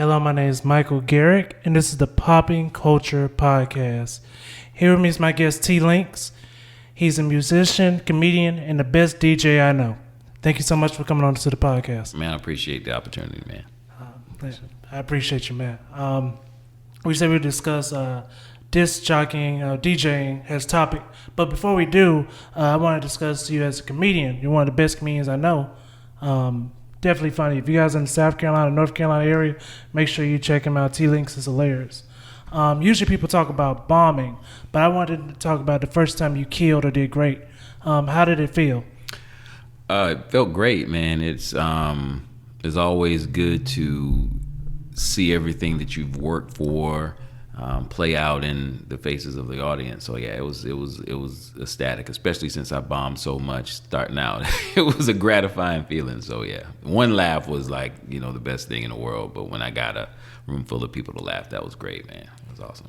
Hello, my name is Michael Garrick, and this is the PoppinCulture podcast. Here with me is my guest TLinks. He's a musician, comedian, and the best DJ I know. Thank you so much for coming on to the podcast. Man, I appreciate the opportunity, man. I appreciate you, man. We said we'd discuss disc jockeying, DJing as topic. But before we do, I want to discuss you as a comedian. You're one of the best comedians I know. Definitely funny. If you guys in the South Carolina, North Carolina area, make sure you check him out. TLinks is hilarious. Usually people talk about bombing, but I wanted to talk about the first time you killed or did great. How did it feel? It felt great, man. It's always good to see everything that you've worked for play out in the faces of the audience. So yeah, it was ecstatic, especially since I bombed so much starting out. It was a gratifying feeling. So yeah, one laugh was like, the best thing in the world. But when I got a room full of people to laugh, that was great, man. It was awesome.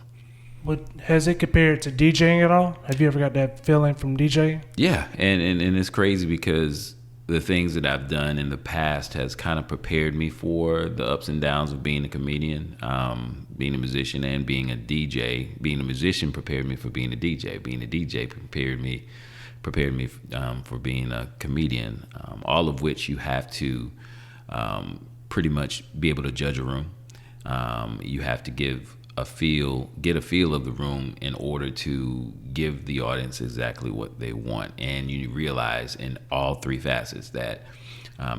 What has it compared to DJing at all? Have you ever got that feeling from DJing? Yeah, and it's crazy because the things that I've done in the past has kind of prepared me for the ups and downs of being a comedian, being a musician, and being a DJ. Being a musician prepared me for being a DJ. Being a DJ prepared me for being a comedian. All of which you have to pretty much be able to judge a room. You have to get a feel of the room in order to give the audience exactly what they want. And you realize in all three facets that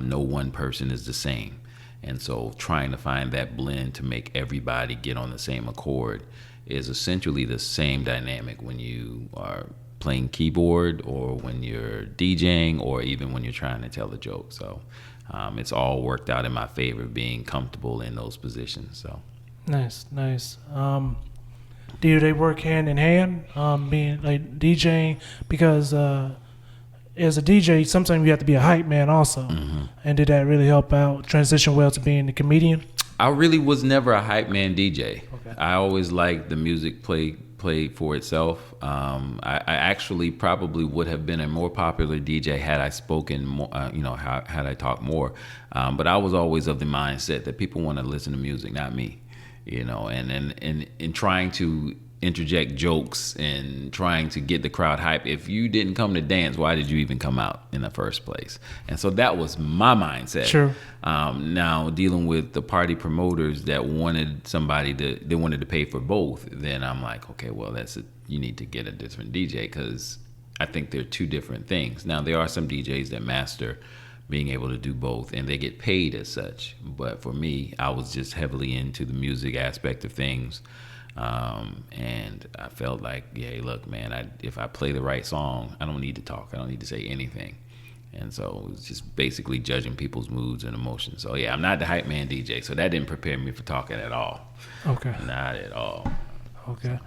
no one person is the same. And so trying to find that blend to make everybody get on the same accord is essentially the same dynamic when you are playing keyboard or when you're DJing or even when you're trying to tell a joke. So it's all worked out in my favor, being comfortable in those positions. So. Nice. Do they work hand in hand, being like DJing? Because as a DJ, sometimes you have to be a hype man also. Mm-hmm. And did that really help out, transition well to being a comedian? I really was never a hype man DJ. Okay. I always liked the music play for itself. I actually probably would have been a more popular DJ had I spoken more, had I talked more. But I was always of the mindset that people want to listen to music, not me. And in trying to interject jokes and trying to get the crowd hype. If you didn't come to dance, why did you even come out in the first place? And so that was my mindset. Sure. Now dealing with the party promoters that wanted they wanted to pay for both, then I'm like, okay, well, you need to get a different DJ, because I think they're two different things. Now there are some DJs that master being able to do both, and they get paid as such. But for me, I was just heavily into the music aspect of things. And I felt like, hey, look, man, if I play the right song, I don't need to talk. I don't need to say anything. And so it was just basically judging people's moods and emotions. So yeah, I'm not the hype man DJ. So that didn't prepare me for talking at all. Okay. Not at all. Okay.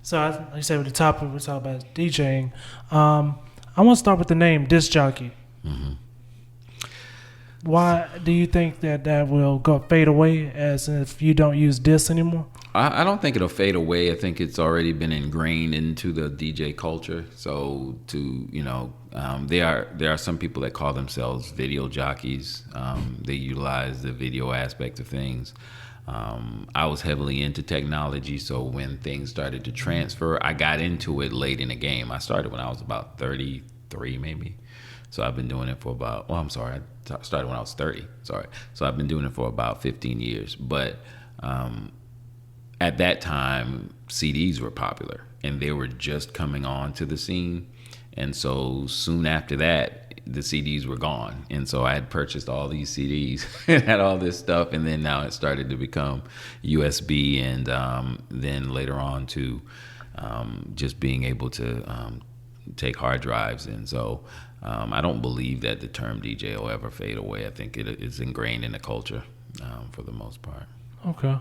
So like I said, with the topic we're talking about DJing, I want to start with the name Disc Jockey. Mm-hmm. Why do you think that will fade away as if you don't use discs anymore? I don't think it'll fade away. I think it's already been ingrained into the DJ culture. So there are some people that call themselves video jockeys. They utilize the video aspect of things. I was heavily into technology, so when things started to transfer, I got into it late in the game. I started when I was about 33, maybe. So I've been doing it for I started when I was 30. Sorry. So I've been doing it for about 15 years. But at that time, CDs were popular, and they were just coming on to the scene. And so soon after that, the CDs were gone. And so I had purchased all these CDs and had all this stuff. And then now it started to become USB, and then later on to just being able to take hard drives. And so I don't believe that the term DJ will ever fade away. I think it is ingrained in the culture for the most part. Okay.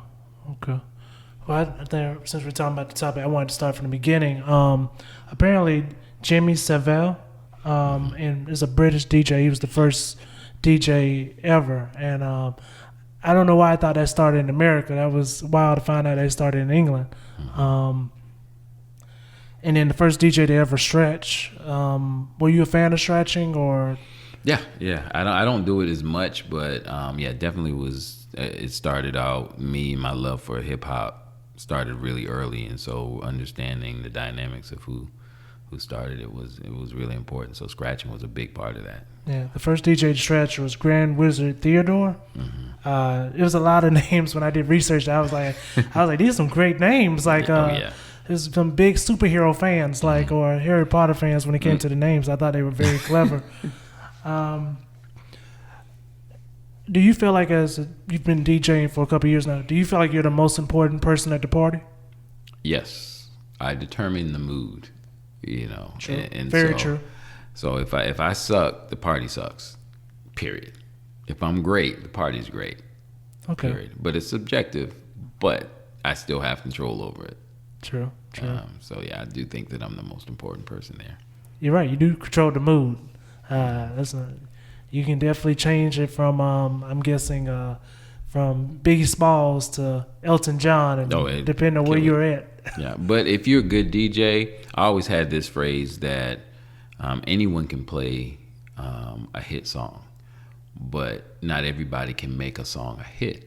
Well, I think since we're talking about the topic, I wanted to start from the beginning. Apparently, Jimmy Savile and is a British DJ. He was the first DJ ever. And I don't know why I thought that started in America. That was wild to find out they started in England. Mm-hmm. And then the first DJ to ever stretch. Were you a fan of stretching or? Yeah. I don't do it as much, but yeah, definitely was. It started out my love for hip hop started really early, and so understanding the dynamics of who started it was really important. So scratching was a big part of that. Yeah, the first DJ to scratch was Grand Wizard Theodore. It was a lot of names when I did research. I was like, these are some great names. Like, Yeah. there's some big superhero fans, like, or Harry Potter fans when it came to the names. I thought they were very clever. Do you feel like, as you've been DJing for a couple of years now, do you feel like you're the most important person at the party? Yes, I determine the mood. True. And Very so, true. So if I suck, the party sucks. Period. If I'm great, the party's great. Okay. Period. But it's subjective, but I still have control over it. True. So yeah, I do think that I'm the most important person there. You're right. You do control the mood. You can definitely change it from, I'm guessing, from Biggie Smalls to Elton John, and depending on where you're at. Yeah, but if you're a good DJ, I always had this phrase that anyone can play a hit song, but not everybody can make a song a hit.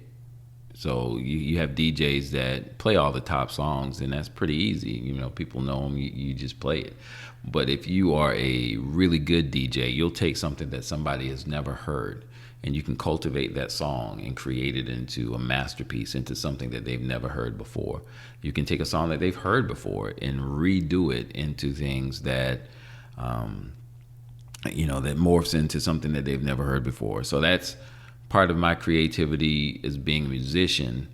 So you have DJs that play all the top songs, and that's pretty easy. People know them. You just play it. But if you are a really good DJ, you'll take something that somebody has never heard, and you can cultivate that song and create it into a masterpiece, into something that they've never heard before. You can take a song that they've heard before and redo it into things that, that morphs into something that they've never heard before. So that's part of my creativity as being a musician,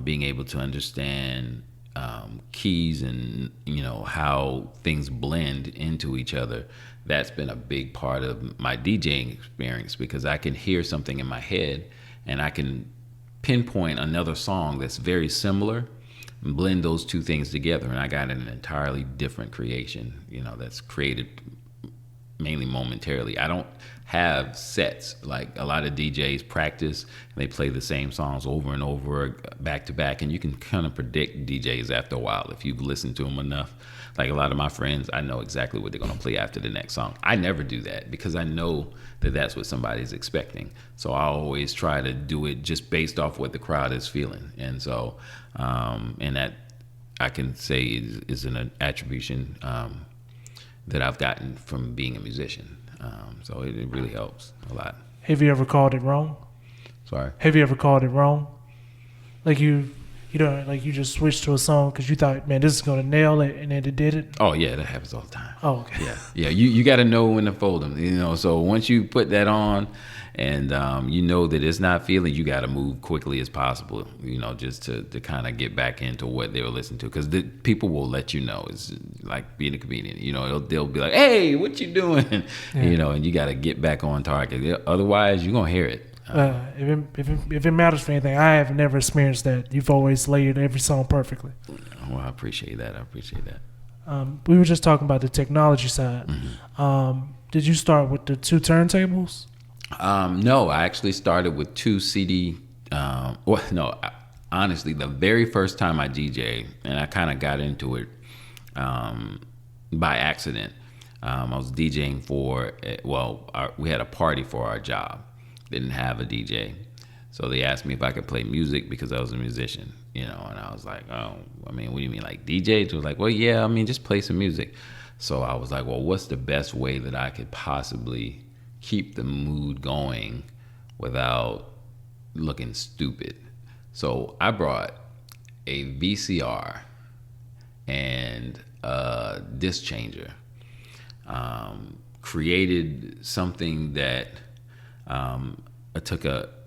being able to understand keys and how things blend into each other. That's been a big part of my DJing experience, because I can hear something in my head and I can pinpoint another song that's very similar and blend those two things together, and I got an entirely different creation, that's created mainly momentarily. I don't have sets like a lot of DJs practice, and they play the same songs over and over back to back, and you can kind of predict DJs after a while if you've listened to them enough. Like a lot of my friends, I know exactly what they're going to play after the next song. I never do that because I know that that's what somebody's expecting. So I always try to do it just based off what the crowd is feeling. And so, and that I can say is an attribution that I've gotten from being a musician. So it really helps a lot. Have you ever called it wrong? Sorry? Have you ever called it wrong? Like you just switched to a song because you thought, man, this is going to nail it, and then it did it? Oh, yeah, that happens all the time. Oh, okay. Yeah. You got to know when to fold them, so once you put that on and you know that it's not feeling, you got to move quickly as possible, just to kind of get back into what they were listening to, because the people will let you know. It's like being a comedian, they'll be like, hey, what you doing? Yeah. And you got to get back on target. Otherwise, you're going to hear it. If it matters for anything, I have never experienced that. You've always layered every song perfectly. Well, I appreciate that. We were just talking about the technology side. Mm-hmm. Did you start with the 2 turntables? No, I actually started with 2 CD. Honestly, the very first time I DJ, and I kind of got into it by accident. I was DJing we had a party for our job. Didn't have a DJ, so they asked me if I could play music because I was a musician, and I was like, oh, what do you mean, like DJ? It was like, well, yeah, just play some music. So I was like, well, what's the best way that I could possibly keep the mood going without looking stupid? So I brought a VCR and a disc changer, created something that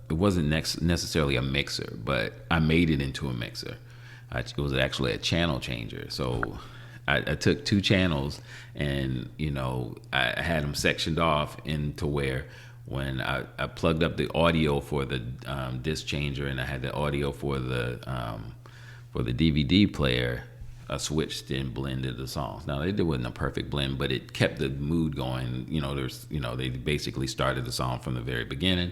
it wasn't necessarily a mixer, but I made it into a mixer. It was actually a channel changer. So I took 2 channels and, I had them sectioned off into where when I plugged up the audio for the disc changer, and I had the audio for the DVD player, I switched and blended the songs. Now, it wasn't a perfect blend, but it kept the mood going. They basically started the song from the very beginning,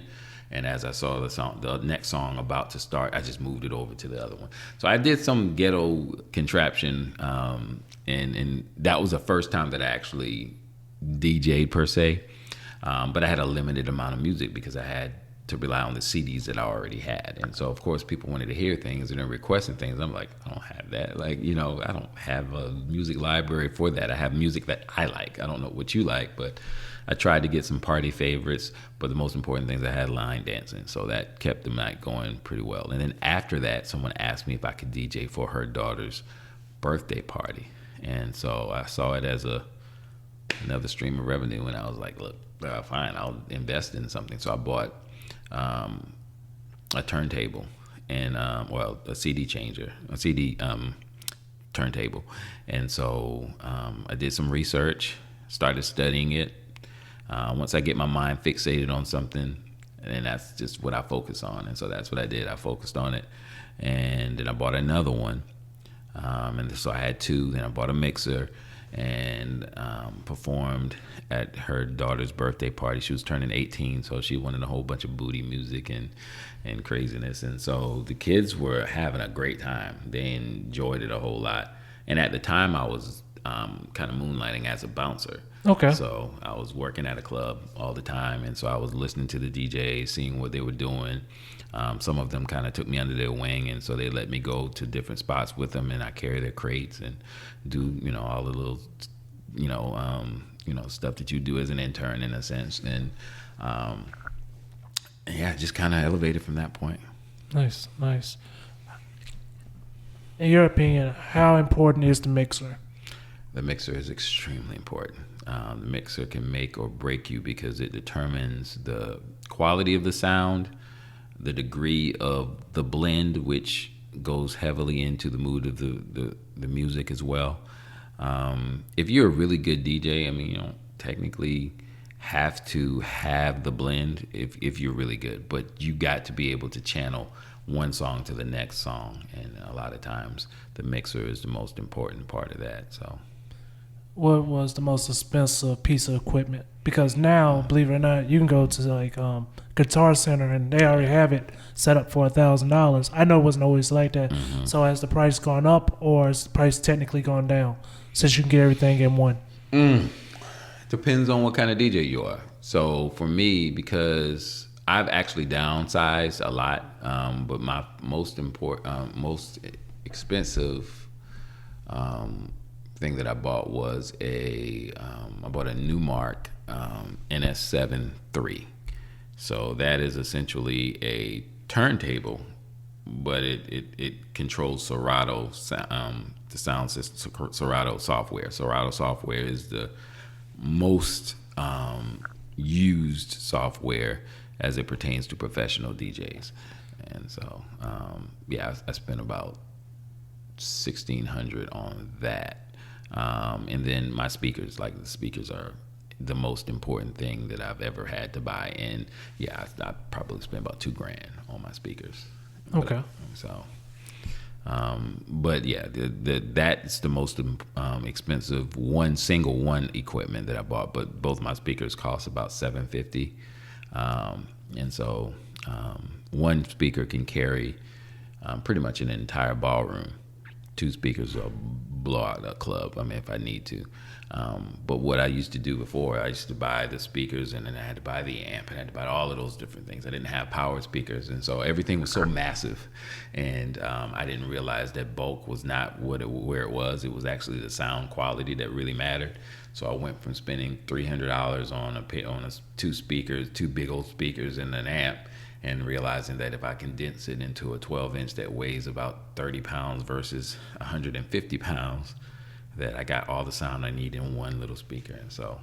and as I saw the next song about to start, I just moved it over to the other one. So I did some ghetto contraption, and that was the first time that I actually DJ'd per se. But I had a limited amount of music because I had to rely on the CDs that I already had. And so, of course, people wanted to hear things and they're requesting things. I'm like, I don't have that. Like, I don't have a music library for that. I have music that I like. I don't know what you like, but I tried to get some party favorites. But the most important things, I had line dancing. So that kept the night going pretty well. And then after that, someone asked me if I could DJ for her daughter's birthday party. And so I saw it as another stream of revenue. And I was like, look, fine, I'll invest in something. So I bought a turntable and a CD changer, a CD turntable. And so I did some research, started studying it. Once I get my mind fixated on something, and that's just what I focus on. And so that's what I did. I focused on it. And then I bought another one. And so I had two. Then I bought a mixer and performed at her daughter's birthday party. She was turning 18, so she wanted a whole bunch of booty music and craziness. And so the kids were having a great time. They enjoyed it a whole lot. And at the time, I was kind of moonlighting as a bouncer. Okay. So I was working at a club all the time, and so I was listening to the DJs, seeing what they were doing. Some of them kind of took me under their wing, and so they let me go to different spots with them, and I carry their crates and do, all the little, stuff that you do as an intern in a sense. And yeah, just kind of elevated from that point. Nice. In your opinion, how important is the mixer? The mixer is extremely important. The mixer can make or break you because it determines the quality of the sound, the degree of the blend, which goes heavily into the mood of the music as well. If you're a really good DJ, you don't technically have to have the blend if you're really good, but you got to be able to channel one song to the next song. And a lot of times the mixer is the most important part of that. So what was the most expensive piece of equipment? Because now, believe it or not, you can go to like Guitar Center and they already have it set up for $1,000. I know it wasn't always like that. Mm-hmm. So has the price gone up or has the price technically gone down since you can get everything in one? Depends on what kind of DJ you are. So for me, because I've actually downsized a lot, but my most expensive thing that I bought was I bought a Newmark NS7 III. So that is essentially a turntable, but it controls Serato, the sound system, Serato software. Serato software is the most used software as it pertains to professional DJs. And so, I spent about $1,600 on that. And then my speakers, like the speakers are the most important thing that I've ever had to buy. And I probably spent about $2,000 on my speakers. Okay. That's the most expensive single one equipment that I bought. But both my speakers cost about $750. And so one speaker can carry pretty much an entire ballroom. Two speakers will blow out a club, if I need to. But what I used to do before, I used to buy the speakers and then I had to buy the amp and I had to buy all of those different things. I didn't have power speakers, and so everything was so massive. And I didn't realize that bulk was not where it was. It was actually the sound quality that really mattered. So I went from spending $300 on two big old speakers and an amp, and realizing that if I condense it into a 12-inch that weighs about 30 pounds versus 150 pounds, that I got all the sound I need in one little speaker. And so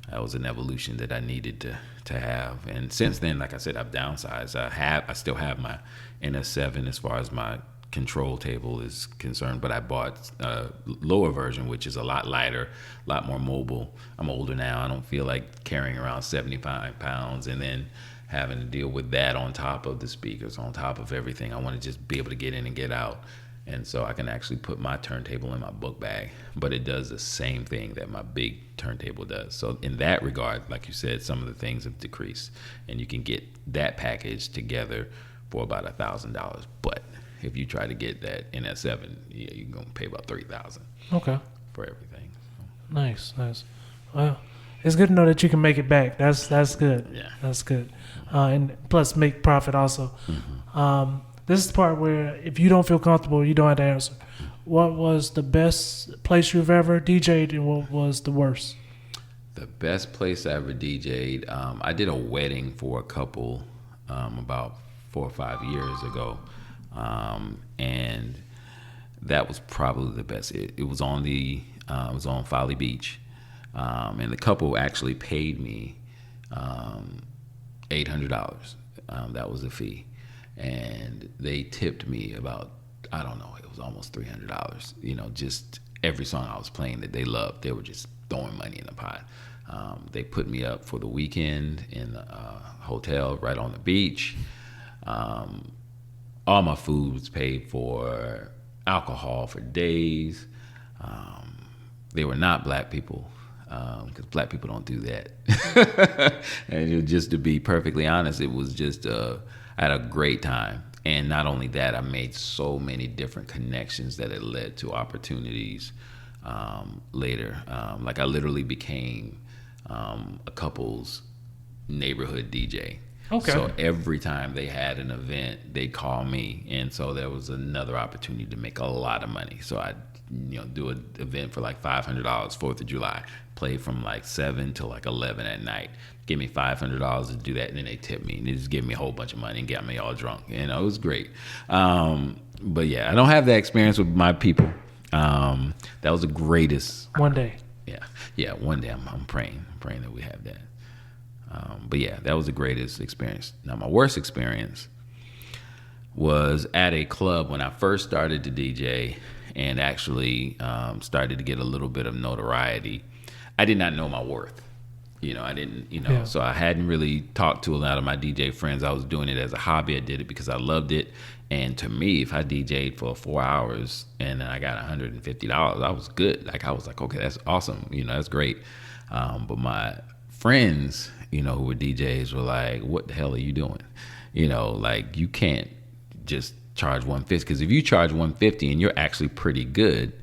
that was an evolution that I needed to have. And since then, like I said, I've downsized. I still have my NS7 as far as my control table is concerned, but I bought a lower version, which is a lot lighter, a lot more mobile. I'm older now. I don't feel like carrying around 75 pounds and then having to deal with that on top of the speakers, on top of everything. I want to just be able to get in and get out. And so I can actually put my turntable in my book bag, but it does the same thing that my big turntable does. So in that regard, like you said, some of the things have decreased, and you can get that package together for about $1,000. But if you try to get that NS7, you're going to pay about $3,000. Okay. For everything. Nice. Well, It's good to know that you can make it back. That's good. Yeah. That's good. And plus make profit also. This is the part where if you don't feel comfortable, you don't have to answer. What was the best place you've ever DJ'd, and what was the worst? The best place I ever DJ'd, I did a wedding for a couple about 4 or 5 years ago, and that was probably the best. It was on it was on Folly Beach, and the couple actually paid me $800. That was the fee, and they tipped me about, I don't know, it was almost $300. Just every song I was playing that they loved, they were just throwing money in the pot. They put me up for the weekend in a hotel right on the beach. All my food was paid for, alcohol for days. They were not black people, because black people don't do that. And just to be perfectly honest, it was just, I had a great time. And not only that, I made so many different connections that it led to opportunities later. Like I literally became a couple's neighborhood DJ. Okay. So every time they had an event, they'd call me, and so there was another opportunity to make a lot of money. So I'd do an event for like $500, 4th of July, play from like 7 to like 11 at night. Give me $500 to do that, and then they tip me, and they just give me a whole bunch of money and got me all drunk. It was great. But yeah, I don't have that experience with my people. That was the greatest. One day. Yeah. One day I'm praying that we have that. But yeah, that was the greatest experience. Now, my worst experience was at a club when I first started to DJ and actually started to get a little bit of notoriety. I did not know my worth. I didn't, Yeah. So I hadn't really talked to a lot of my DJ friends. I was doing it as a hobby. I did it because I loved it. And to me, if I DJ'd for 4 hours and then I got $150, I was good. Like I was like, okay, that's awesome. That's great. But my friends, who were DJs were like, what the hell are you doing? Like you can't just charge $150, because if you charge $150 and you're actually pretty good,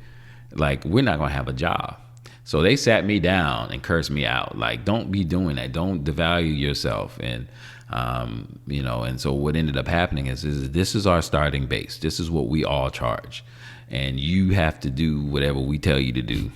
like we're not gonna have a job. So they sat me down and cursed me out. Like, don't be doing that. Don't devalue yourself. And and so what ended up happening is this is our starting base. This is what we all charge. And you have to do whatever we tell you to do.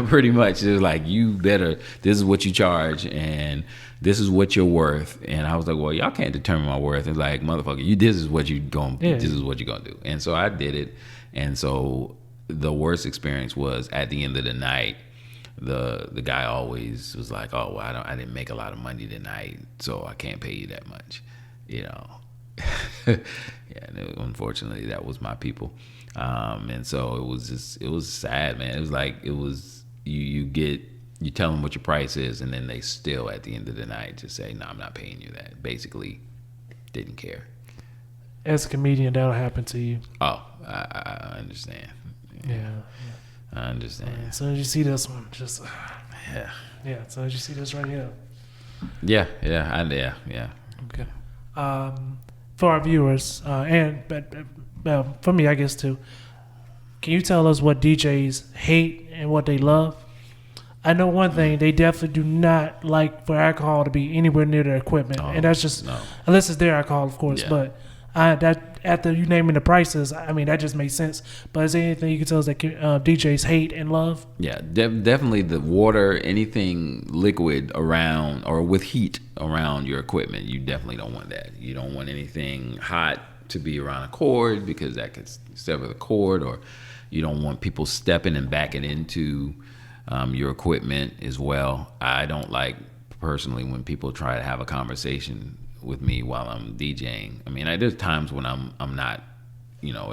Pretty much. It's like, this is what you charge, and this is what you're worth. And I was like, well, y'all can't determine my worth. It's like, motherfucker, this is what you're gonna do. And so I did it. And so the worst experience was at the end of the night, the guy always was like, oh, well, I didn't make a lot of money tonight, so I can't pay you that much. Yeah, and unfortunately that was my people. And so it was sad, man. It was like, you tell them what your price is, and then they still at the end of the night just say, no, I'm not paying you that. Basically didn't care. As a comedian, that'll happen to you. Oh, I understand. Yeah. I understand. As soon as you see this one, just Yeah. as soon as you see this right here. Yeah. Okay. For our viewers, but for me, I guess too, can you tell us what DJs hate and what they love? I know one thing, they definitely do not like for alcohol to be anywhere near their equipment. And that's just, unless it's their alcohol, of course. Yeah. But that after you naming the prices, I mean, that just makes sense. But is there anything you can tell us that DJs hate and love? Yeah, definitely the water, anything liquid around or with heat around your equipment, you definitely don't want that. You don't want anything hot to be around a cord, because that could sever the cord, or you don't want people stepping and backing into your equipment as well. I don't like, personally, when people try to have a conversation with me while I'm DJing. I mean, there's times when I'm not,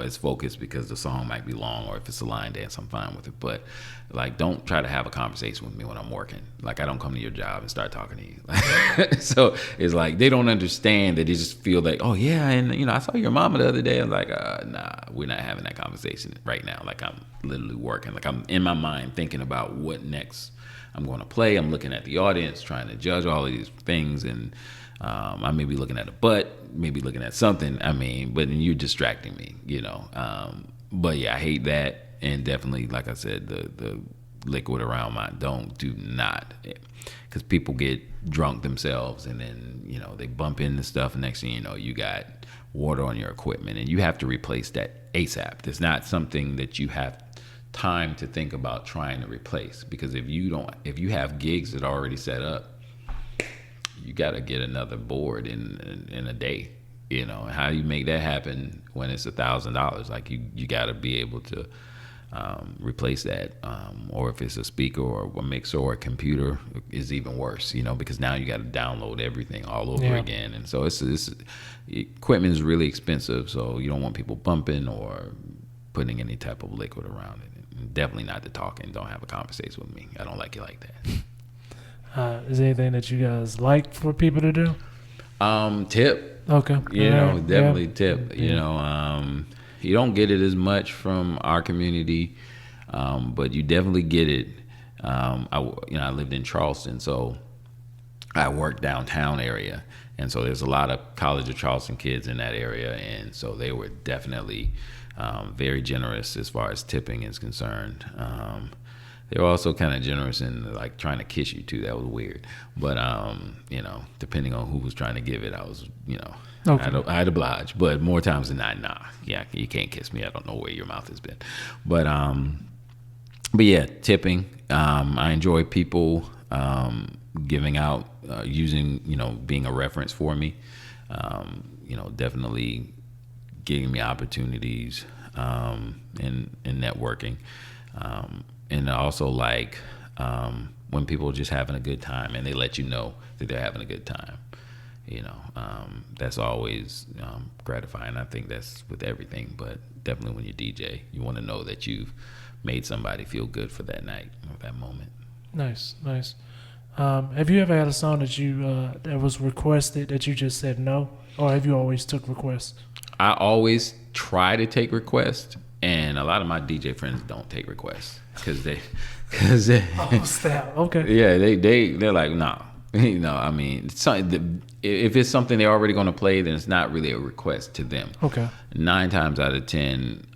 as focused, because the song might be long, or if it's a line dance, I'm fine with it. But like, don't try to have a conversation with me when I'm working. Like, I don't come to your job and start talking to you. So it's like, they don't understand that. They just feel like, oh yeah, and I saw your mama the other day. I'm like, nah, we're not having that conversation right now. Like, I'm literally working. Like, I'm in my mind thinking about what next I'm going to play. I'm looking at the audience, trying to judge all of these things, and I may be looking at a butt, maybe looking at something. But you're distracting me, But yeah, I hate that. And definitely, like I said, the liquid around mine. Do not, because people get drunk themselves, and then they bump into stuff, and next thing you know, you got water on your equipment, and you have to replace that ASAP. It's not something that you have time to think about trying to replace, because if you have gigs that are already set up, you got to get another board in a day. How do you make that happen when it's $1,000? Like you got to be able to replace that, or if it's a speaker or a mixer or a computer, is even worse. Because now you got to download everything all over again, and so it's equipment is really expensive. So you don't want people bumping or putting any type of liquid around it. And definitely not to talk and don't have a conversation with me. I don't like it like that. Is there anything that you guys like for people to do? Tip. Okay. Definitely tip. You don't get it as much from our community, but you definitely get it. I lived in Charleston, so I worked downtown area, and so there's a lot of College of Charleston kids in that area, and so they were definitely very generous as far as tipping is concerned. They were also kind of generous in like trying to kiss you too. That was weird, but depending on who was trying to give it, I was okay. I'd oblige, but more times than not, nah, yeah, you can't kiss me. I don't know where your mouth has been, but yeah, tipping. I enjoy people giving out, using being a reference for me. Definitely giving me opportunities in networking. And I also like when people are just having a good time and they let you know that they're having a good time. That's always gratifying. I think that's with everything, but definitely when you DJ, you want to know that you've made somebody feel good for that night or that moment. Nice. Have you ever had a song that you that was requested that you just said no, or have you always took requests? I always try to take requests, and a lot of my DJ friends don't take requests because oh snap, okay, yeah, they're like, nah. I mean, if it's something they're already going to play, then it's not really a request to them. Okay. 9 times out of 10,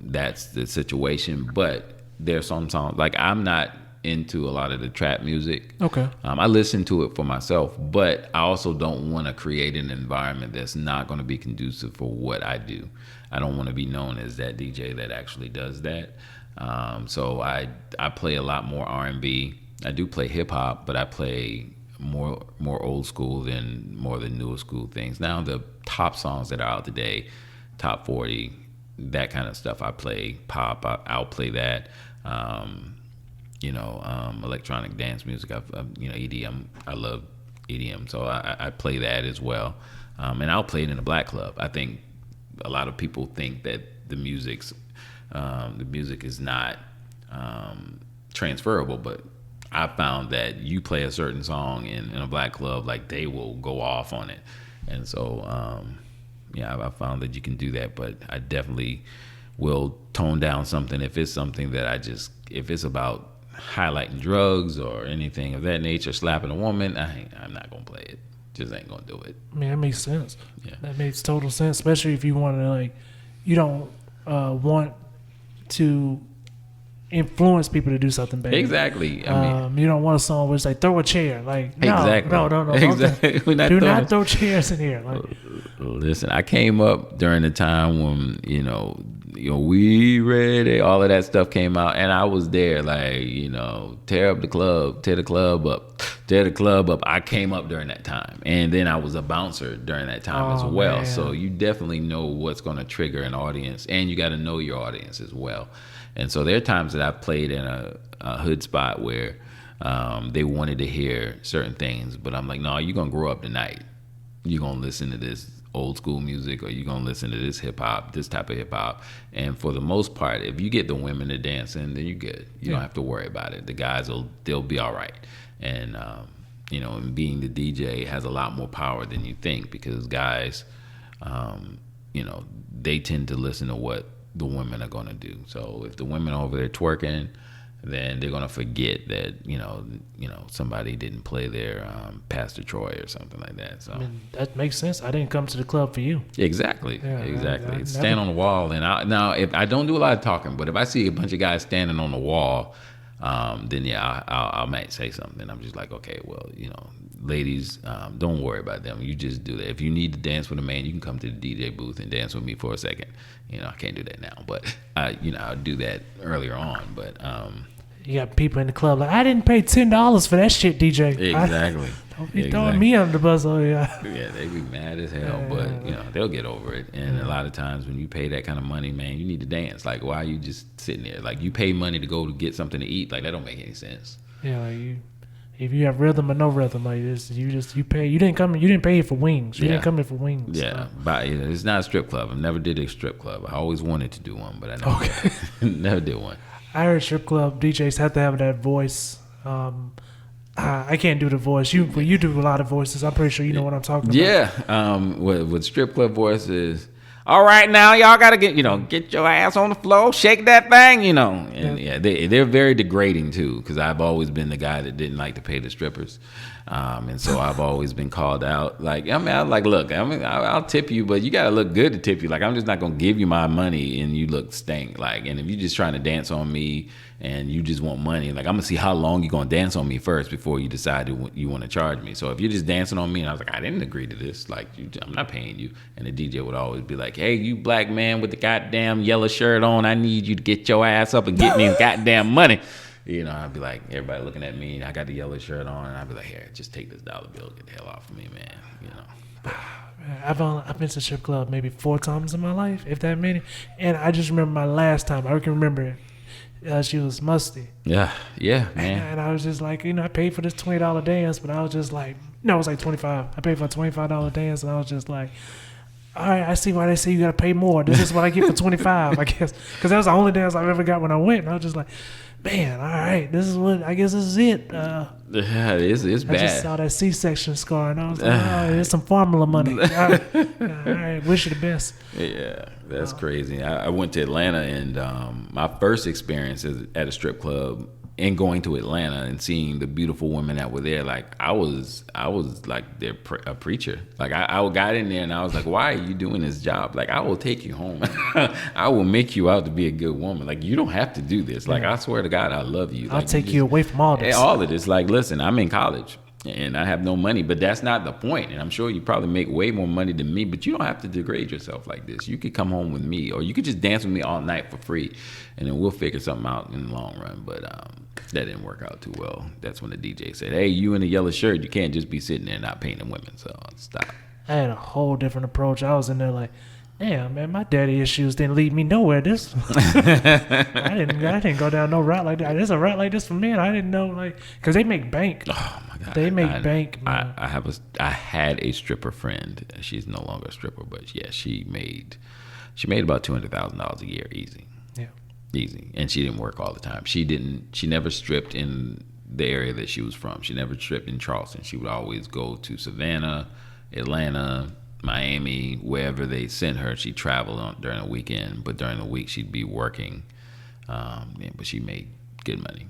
that's the situation. But there's some songs, like I'm not into a lot of the trap music. Okay. I listen to it for myself, but I also don't want to create an environment that's not going to be conducive for what I do. I don't want to be known as that DJ that actually does that. So I play a lot more R&B. I do play hip hop, but I play more old school than more the newer school things. Now the top songs that are out today, top 40, that kind of stuff I play. Pop, I'll play that. Electronic dance music, EDM. I love EDM, so I play that as well. And I'll play it in a black club. I think a lot of people think that the music is not transferable, but I found that you play a certain song in a black club, like they will go off on it. And so, I found that you can do that, but I definitely will tone down something if it's something that if it's about highlighting drugs or anything of that nature, slapping a woman, I'm not going to play it. Just ain't going to do it. I mean, that makes sense. Yeah. That makes total sense, especially if you want to, you don't want to influence people to do something bad. Exactly. I mean, you don't want a song where it's like throw a chair. Like no, exactly. No. Exactly. Do not throw chairs in here. Listen, I came up during the time when we ready, all of that stuff came out, and I was there. Tear the club up. I came up during that time, and then I was a bouncer during that time as well. Man. So you definitely know what's going to trigger an audience, and you got to know your audience as well. And so there are times that I've played in a hood spot where they wanted to hear certain things, but I'm like, no, you're going to grow up tonight. You're going to listen to this old school music, or you're going to listen to this hip hop, this type of hip hop. And for the most part, if you get the women to dancing, then you're good. You don't have to worry about it. The guys, they'll be all right. And, and being the DJ has a lot more power than you think, because guys, they tend to listen to what the women are going to do. So if the women are over there twerking, then they're going to forget that, somebody didn't play their Pastor Troy or something like that. So that makes sense. I didn't come to the club for you. Exactly. Yeah, exactly. Stand on the wall. And now if I don't do a lot of talking, but if I see a bunch of guys standing on the wall, then yeah, I might say something. I'm just like, okay, well, ladies, don't worry about them. You just do that. If you need to dance with a man, you can come to the DJ booth and dance with me for a second. I can't do that now, but I'll do that earlier on. But you got people in the club like, I didn't pay $10 for that shit, DJ. Exactly. Don't be throwing me under the bus. Oh yeah. Yeah, they be mad as hell, but they'll get over it. And a lot of times when you pay that kind of money, man, you need to dance. Like, why are you just sitting there? Like, you pay money to go to get something to eat. Like, that don't make any sense. Yeah, like if you have rhythm or no rhythm, like this, you pay. You didn't pay for wings. You didn't come here for wings. Yeah, but it's not a strip club. I never did a strip club. I always wanted to do one, but I never did one. I heard strip club DJs have to have that voice. I can't do the voice. You do a lot of voices. I'm pretty sure you know what I'm talking about. Yeah, with strip club voices. All right, now y'all gotta get your ass on the floor, shake that thing, And they're very degrading too, because I've always been the guy that didn't like to pay the strippers, and so I've always been called out. Like, I'm like, look, I'll tip you, but you gotta look good to tip you. Like, I'm just not gonna give you my money and you look stink. Like, and if you're just trying to dance on me and you just want money, like, I'm gonna see how long you're gonna dance on me first before you decide you want to charge me. So if you're just dancing on me and I was like, I didn't agree to this, like, I'm not paying you. And the DJ would always be like, hey, you black man with the goddamn yellow shirt on, I need you to get your ass up and get me goddamn money. I'd be like, everybody looking at me, and I got the yellow shirt on, and I'd be like, here, just take this dollar bill, get the hell off of me, man. But, I've been to strip club maybe 4 times in my life, if that many. And I just remember my last time. I can remember it. She was musty. Yeah, man. And I was just like, I paid for this $20 dance, but I was just like, no, it was like $25. I paid for a $25 dance, and I was just like, all right, I see why they say you got to pay more. This is what I get for $25, I guess. Because that was the only dance I've ever got when I went. And I was just like, man, all right, I guess this is it. Yeah, it's bad. I just saw that C-section scar, and I was like, oh, here's some formula money. All right, wish you the best. Yeah, that's crazy. I went to Atlanta, and my first experience at a strip club and going to Atlanta and seeing the beautiful women that were there, like, I was like a preacher. Like, I got in there and I was like, why are you doing this job? Like, I will take you home. I will make you out to be a good woman. Like, you don't have to do this. Like, I swear to God, I love you. I'll like, take you away from all this. All of this. Like, listen, I'm in college and I have no money, but that's not the point. And I'm sure you probably make way more money than me, but you don't have to degrade yourself like this. You could come home with me, or you could just dance with me all night for free, and then we'll figure something out in the long run. But that didn't work out too well. That's when the DJ said, hey, you in a yellow shirt, you can't just be sitting there not paying the women, so stop. I had a whole different approach. I was in there like, damn, man, my daddy issues didn't lead me nowhere. I didn't go down no route like that. There's a route like this for men. I didn't know, like, because they make bank. Oh my God, they make bank. Man. I had a stripper friend. She's no longer a stripper, but yeah, she made about $200,000 a year, easy, and she didn't work all the time. She never stripped in the area that she was from. She never stripped in Charleston. She would always go to Savannah, Atlanta, Miami, wherever they sent her. She'd travel during the weekend, but during the week she'd be working. But she made good money.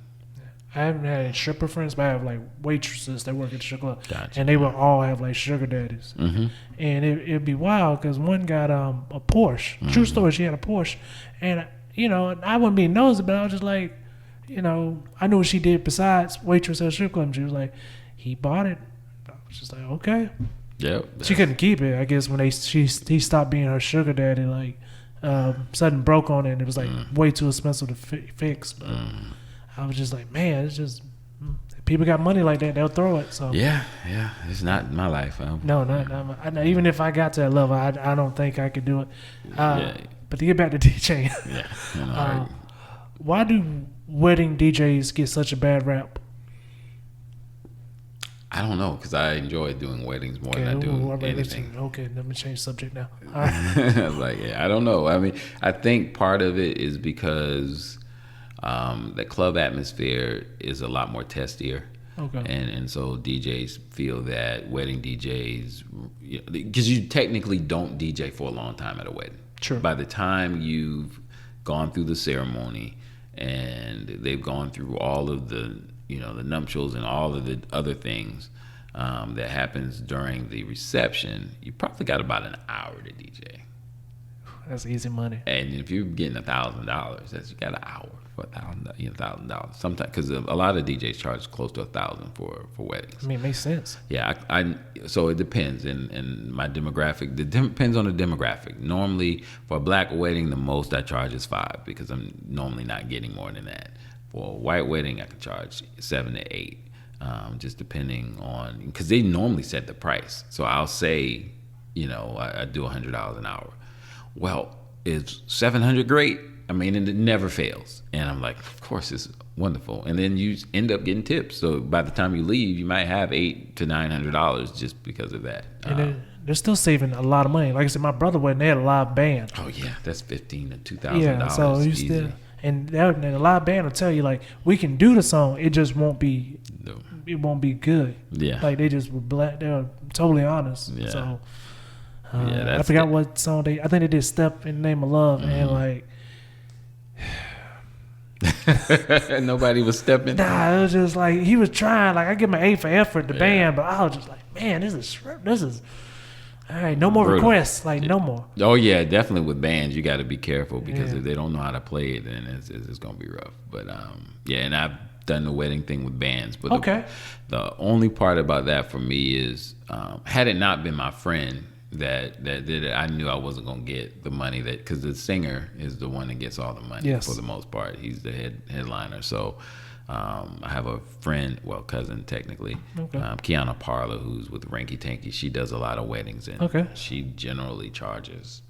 I haven't had stripper friends, but I have like waitresses that work at the strip club, Gotcha. and they would all have like sugar daddies. Mm-hmm. And it'd be wild because one got a Porsche. Mm-hmm. True story, she had a Porsche, and I wasn't being nosy, but I was just like, I knew what she did besides waitress at a strip club. And she was like, he bought it. I was just like, okay. Yep. She couldn't keep it, I guess, when he stopped being her sugar daddy. Like, sudden broke on it, and it was like way too expensive to fix. But I was just like, man, it's just people got money like that, they'll throw it. So yeah, it's not my life. No, not even if I got to that level, I don't think I could do it. But to get back to DJing, why do wedding DJs get such a bad rap? I don't know, because I enjoy doing weddings more than I do anything. Okay, let me change subject now. All right. I don't know. I mean, I think part of it is because the club atmosphere is a lot more testier. Okay. And so DJs feel that wedding DJs, because you technically don't DJ for a long time at a wedding. True. By the time you've gone through the ceremony and they've gone through all of the the nuptials and all of the other things that happens during the reception, you probably got about an hour to DJ. That's easy money. And if you're getting $1,000, that's you got an hour for $1,000. Sometimes because a lot of DJs charge close to $1,000 for weddings. I mean, it makes sense. Yeah, so it depends, and my demographic. It depends on the demographic. Normally, for a black wedding, the most I charge is $5 because I'm normally not getting more than that. For a white wedding, I can charge $7 to $8, just depending on because they normally set the price. So I'll say, I do $100 an hour. Well, is $700 great? I mean, and it never fails. And I'm like, of course, it's wonderful. And then you end up getting tips. So by the time you leave, you might have $800 to $900 just because of that. And they're still saving a lot of money. Like I said, my brother wedding, they had a live band. Oh yeah, that's $1,500 to $2,000. Yeah, so you still, and a live band will tell you like we can do the song, it just won't be, it won't be good. Yeah, like they just were black. They were totally honest. Yeah. So yeah, I forgot what song I think they did "Step in the Name of Love," and like. Nobody was stepping. Nah, it was just like he was trying. Like I give him an A for effort, the band, but I was just like, man, this is all right. No more brutal. Requests, like no more. Oh yeah, definitely with bands, you got to be careful because if they don't know how to play it, then it's gonna be rough. But yeah, and I've done the wedding thing with bands. But the only part about that for me is, had it not been my friend that did it, I knew I wasn't gonna get the money because the singer is the one that gets all the money for the most part. He's the headliner. So I have a friend, cousin technically, Kiana Parla, who's with Ranky Tanky. She does a lot of weddings, and she generally charges.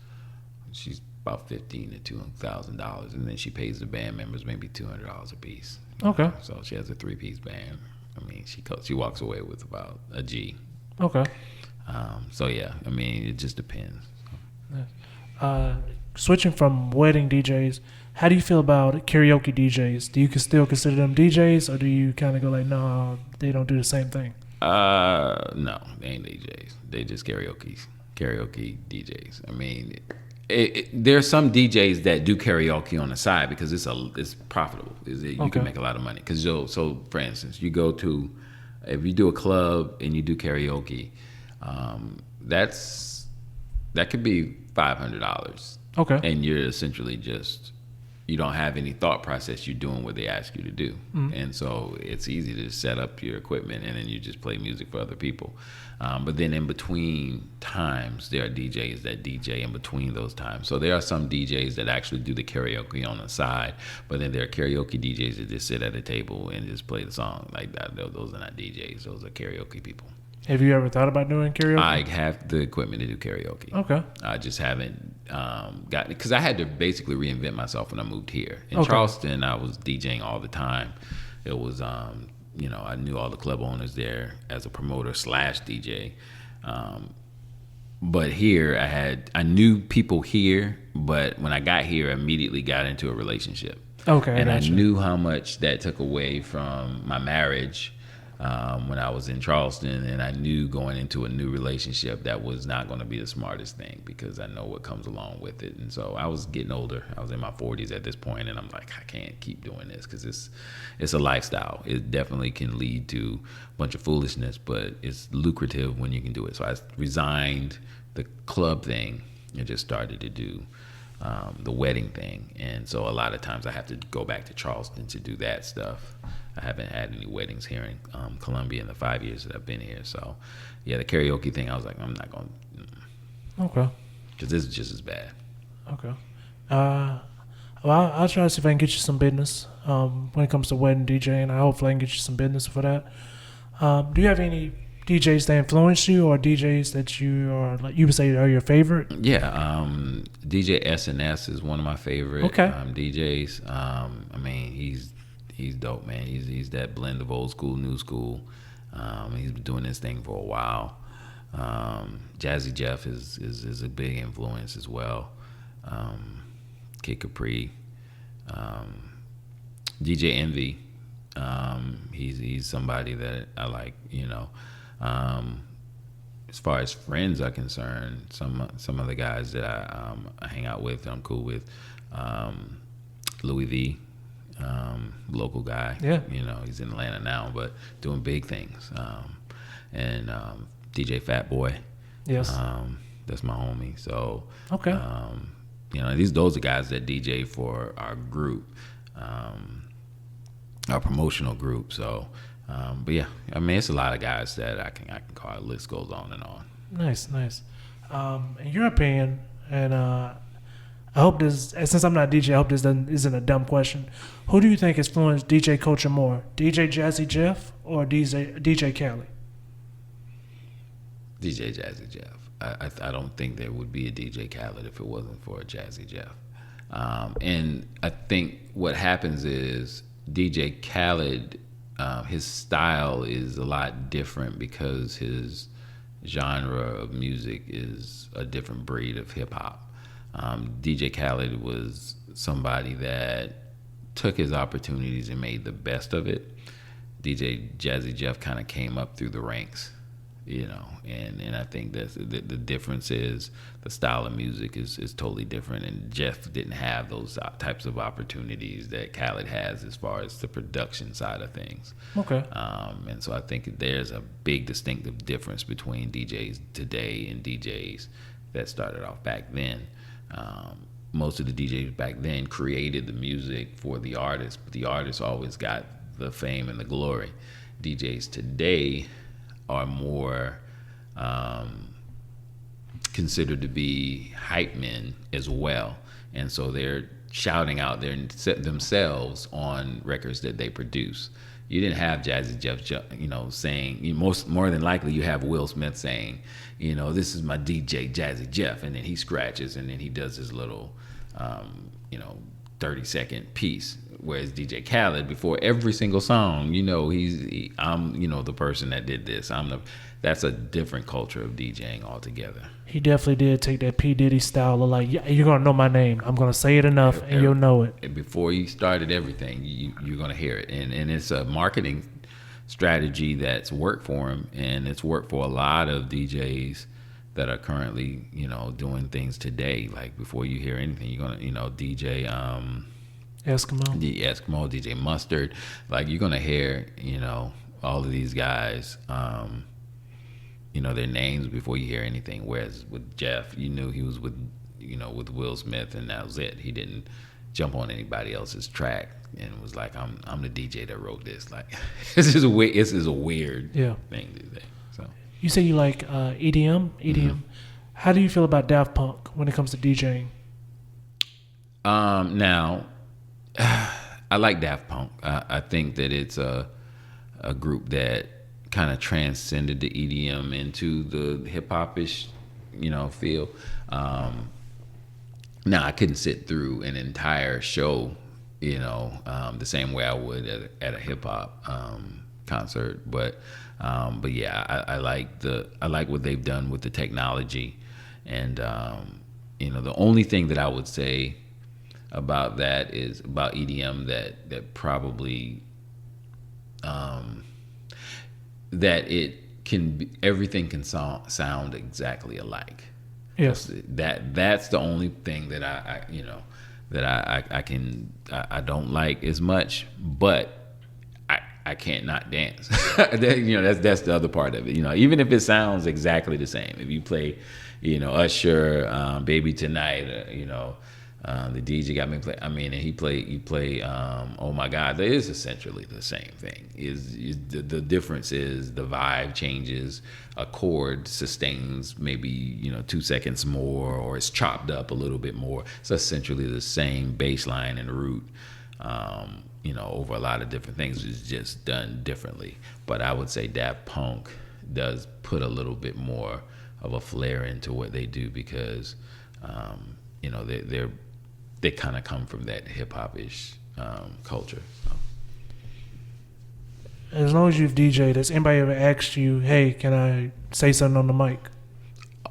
She's about $15,000 to $2,000, and then she pays the band members maybe $200 a piece. Okay. So she has a 3-piece band. I mean, she walks away with about a G. Okay. So yeah, I mean, it just depends. Switching from wedding DJs, how do you feel about karaoke DJs? Do you still consider them DJs, or do you kind of go like, no, they don't do the same thing? No, they ain't DJs. They just karaoke DJs. I mean, there are some DJs that do karaoke on the side because it's profitable. You can make a lot of money. So for instance, if you do a club and you do karaoke, that could be $500. Okay. And you're essentially you don't have any thought process. You're doing what they ask you to do. Mm-hmm. And so it's easy to set up your equipment and then you just play music for other people. But then in between times, there are DJs that DJ in between those times. So there are some DJs that actually do the karaoke on the side, but then there are karaoke DJs that just sit at a table and just play the song like that. Those are not DJs. Those are karaoke people. Have you ever thought about doing karaoke? I have the equipment to do karaoke. Okay. I just haven't gotten it because I had to basically reinvent myself when I moved here. In Charleston, I was DJing all the time. It was, I knew all the club owners there as a promoter / DJ. But here, I knew people here, but when I got here, I immediately got into a relationship. Okay. And I knew how much that took away from my marriage. When I was in Charleston, and I knew going into a new relationship that was not going to be the smartest thing because I know what comes along with it. And so I was getting older. I was in my 40s at this point, and I'm like, I can't keep doing this because it's a lifestyle. It definitely can lead to a bunch of foolishness, but it's lucrative when you can do it. So I resigned the club thing and just started to do the wedding thing. And so a lot of times I have to go back to Charleston to do that stuff. I haven't had any weddings here in Columbia in the 5 years that I've been here. So, yeah, the karaoke thing, I was like, I'm not going to. Okay. Because this is just as bad. Okay. Well, I'll try to see if I can get you some business when it comes to wedding DJing. Hopefully I can get you some business for that. Do you have any DJs that influence you or DJs that you would say are your favorite? Yeah. DJ S&S is one of my favorite DJs. I mean, he's dope, man. He's that blend of old school, new school. He's been doing this thing for a while. Jazzy Jeff is a big influence as well. Kid Capri, DJ Envy. He's somebody that I like. As far as friends are concerned, some of the guys that I hang out with, I'm cool with. Louis V. Local guy. Yeah. He's in Atlanta now, but doing big things. And DJ Fat Boy. Yes. That's my homie. So those are guys that DJ for our group, our promotional group. So, but yeah, I mean, it's a lot of guys that I can call. The list goes on and on. Nice. In your opinion, and I hope this, since I'm not a DJ, I hope this isn't a dumb question. Who do you think influenced DJ culture more, DJ Jazzy Jeff or DJ Khaled? DJ Jazzy Jeff. I don't think there would be a DJ Khaled if it wasn't for Jazzy Jeff. And I think what happens is DJ Khaled, his style is a lot different because his genre of music is a different breed of hip hop. DJ Khaled was somebody that took his opportunities and made the best of it. DJ Jazzy Jeff kind of came up through the ranks, and I think that's the difference is the style of music is totally different, and Jeff didn't have those types of opportunities that Khaled has as far as the production side of things. Okay. And so I think there's a big distinctive difference between DJs today and DJs that started off back then. Most of the DJs back then created the music for the artist, but the artist always got the fame and the glory. DJs today are more considered to be hype men as well, and so they're shouting out themselves on records that they produce. You didn't have Jazzy Jeff, saying, more than likely you have Will Smith saying, this is my DJ Jazzy Jeff, and then he scratches and then he does his little, 30-second piece. Whereas DJ Khaled, before every single song, I'm the person that did this. That's a different culture of DJing altogether. He definitely did take that P. Diddy style of like, you're going to know my name. I'm going to say it enough and you'll know it. Before you started everything, you're going to hear it. And it's a marketing strategy that's worked for him. And it's worked for a lot of DJs that are currently, doing things today. Like before you hear anything, you're going to, DJ Eskimo. The Eskimo, DJ Mustard. Like you're going to hear, all of these guys, their names before you hear anything. Whereas with Jeff, you knew he was with Will Smith, and that was it. He didn't jump on anybody else's track and was like, I'm the DJ that wrote this. Like, this is a weird thing to say. So you say you like EDM. Mm-hmm. How do you feel about Daft Punk when it comes to DJing? Now, I like Daft Punk. I think that it's a group that kind of transcended the EDM into the hip hop-ish, feel. Now I couldn't sit through an entire show, the same way I would at a hip hop concert. But yeah, I like what they've done with the technology, and the only thing that I would say about that is about EDM that probably that it can be, everything can sound exactly alike. Yes, that's the only thing that I don't like as much, but I can't not dance. That's the other part of it. Even if it sounds exactly the same, if you play, Usher, Baby Tonight, the DJ got me play. I mean, and you play. Oh my God, that is essentially the same thing. The difference is the vibe changes. A chord sustains maybe 2 seconds more, or it's chopped up a little bit more. It's essentially the same bass line and root. Over a lot of different things. It's just done differently. But I would say Daft Punk does put a little bit more of a flair into what they do because, they kind of come from that hip hop-ish culture. So. As long as you've DJ'd, has anybody ever asked you, hey, can I say something on the mic?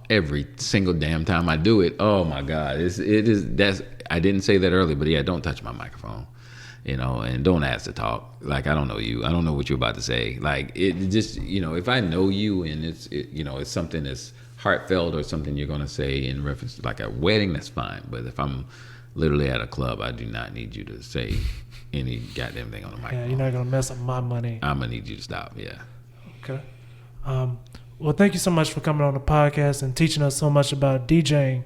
Every single damn time I do it, oh my God. I didn't say that earlier, but yeah, don't touch my microphone. And don't ask to talk. Like, I don't know you. I don't know what you're about to say. Like, it just, if I know you and it's something that's heartfelt or something you're going to say in reference to like a wedding, that's fine. But if I'm literally at a club, I do not need you to say any goddamn thing on the microphone. Yeah, you're not going to mess up my money. I'm going to need you to stop, yeah. Okay. Well, thank you so much for coming on the podcast and teaching us so much about DJing.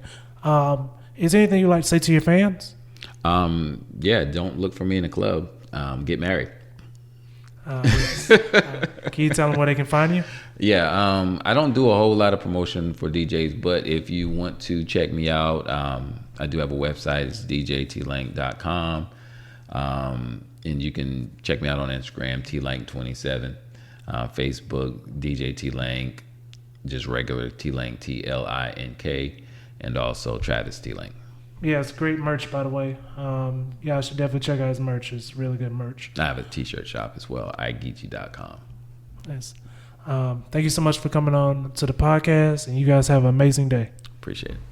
Is there anything you'd like to say to your fans? Yeah, don't look for me in a club. Get married. Can you tell them where they can find you? Yeah, I don't do a whole lot of promotion for DJs, but if you want to check me out, I do have a website. It's djtlink.com. And you can check me out on Instagram, TLink27, Facebook, DJ TLink, just regular TLink, TLINK, and also Travis TLink. Yeah, it's great merch, by the way. Yeah, I should definitely check out his merch. It's really good merch. I have a t-shirt shop as well, igeechi.com. Yes. Thank you so much for coming on to the podcast, and you guys have an amazing day. Appreciate it.